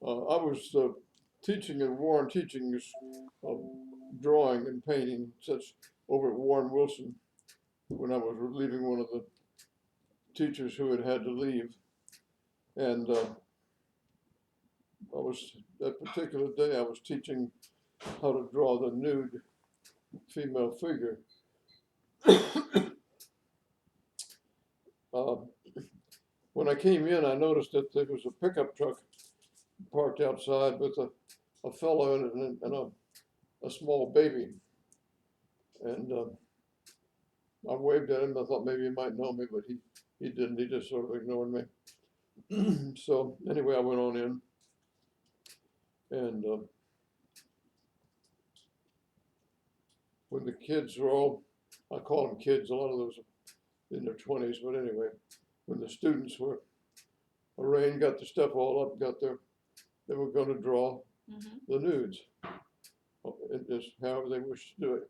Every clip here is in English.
I was teaching in Warren, teaching uh, drawing and painting, such over at Warren Wilson when I was relieving one of the teachers who had to leave. And I was, that particular day, I was teaching how to draw the nude female figure. Uh, when I came in, I noticed that there was a pickup truck parked outside with a fellow in it and a small baby. And I waved at him. I thought maybe he might know me, but he didn't. He just sort of ignored me. So anyway, I went on in, and when the kids were all, I call them kids, a lot of those are in their 20s, but anyway, when the students were arraigned, got the stuff all up, they were going to draw the nudes, just however they wished to do it.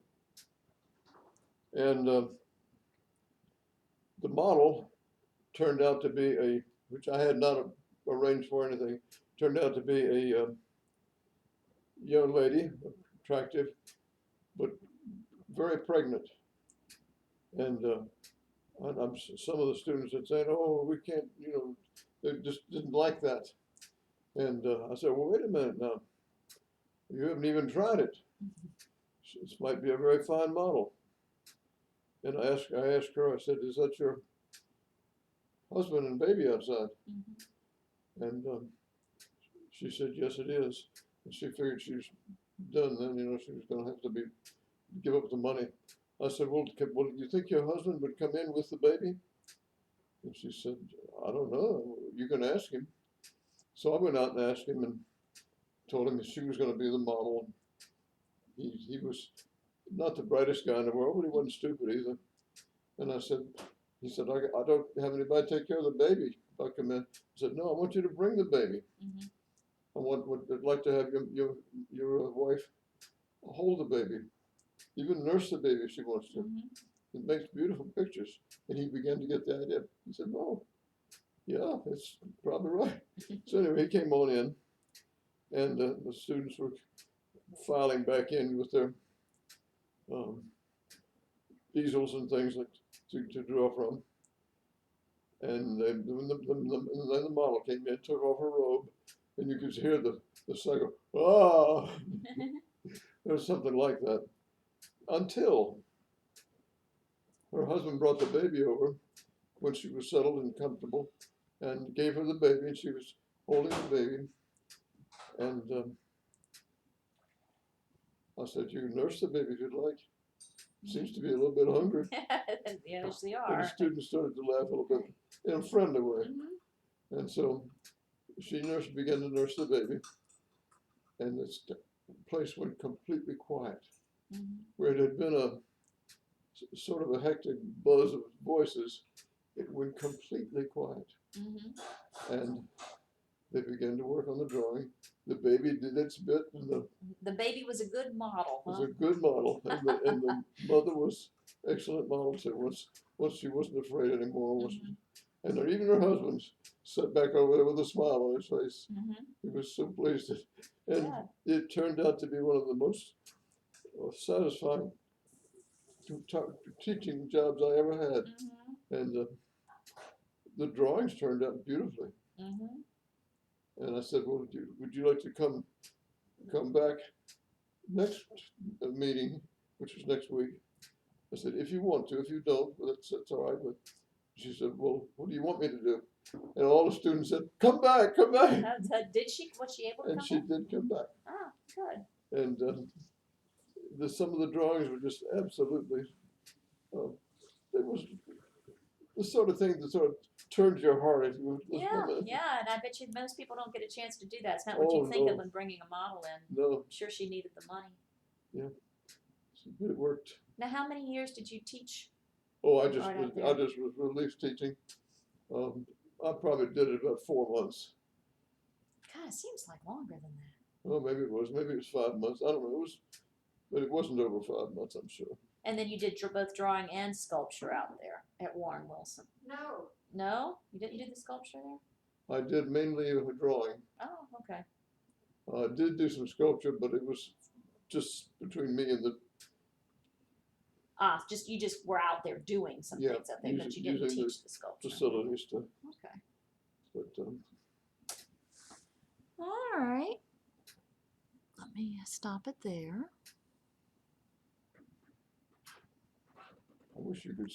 And the model turned out to be which I had not arranged for anything, turned out to be a young lady, attractive, but very pregnant. And some of the students had said, "Oh, we can't," they just didn't like that. And I said, "Well, wait a minute now. You haven't even tried it. This might be a very fine model." And I asked her, I said, "Is that your husband and baby outside?" And she said, "Yes, it is." And she figured she was done then, she was going to have to give up the money. I said, well, do you think your husband would come in with the baby? And she said, "I don't know. You can ask him." So I went out and asked him and told him that she was going to be the model. He was not the brightest guy in the world, but he wasn't stupid either. And he said, I don't have anybody take care of the baby if I come in. I said, "No, I want you to bring the baby. I'd like to have your wife hold the baby, even nurse the baby if she wants to. It makes beautiful pictures." And he began to get the idea. He said, "Oh, yeah, that's probably right." So anyway, he came on in, and the students were filing back in with their um, easels and things to draw from. And then the model came in, took off her robe, and you could hear the son go, "Ah!" There was something like that. Until her husband brought the baby over when she was settled and comfortable, and gave her the baby, and she was holding the baby. And I said, "You can nurse the baby if you'd like. Seems to be a little bit hungry." Yes, they And the are. students started to laugh a little bit in a friendly way. And so she began to nurse the baby, and this place went completely quiet. Where it had been a sort of a hectic buzz of voices, it went completely quiet. And they began to work on the drawing. The baby did its bit, and The baby was a good model, was huh? a good model, and the mother was excellent model too. Once she wasn't afraid anymore, and even her husband sat back over there with a smile on his face. He was so pleased, and it turned out to be one of the most satisfying teaching jobs I ever had. And the drawings turned out beautifully. And I said, "Well, would you like to come back next meeting, which is next week?" I said, "If you want to. If you don't, well, that's all right." But she said, "Well, what do you want me to do?" And all the students said, "Come back, come back." Did she? Was she able to And come she back? did come back. Ah, good. And some of the drawings were just absolutely, it was the sort of thing that sort of turns your heart if you listen Yeah, to that. yeah, and I bet you most people don't get a chance to do that. It's not what Oh, you think no. of when bringing a model in. No, I'm sure she needed the money. yeah, it worked. Now, how many years did you teach? Oh, I art out just there? was relief teaching. I probably did it about 4 months. God, it seems like longer than that. Well, maybe it was 5 months. I don't know. But it wasn't over 5 months, I'm sure. And then you did both drawing and sculpture out there at Warren Wilson. No. No, you didn't do the sculpture there. I did mainly a drawing. Oh, okay. I did do some sculpture, but it was just between me and the, You just were out there doing some Yeah, things out there, but using- you didn't using the teach the sculpture. facilities to, Okay. but, All right. Let me stop it there. I wish you could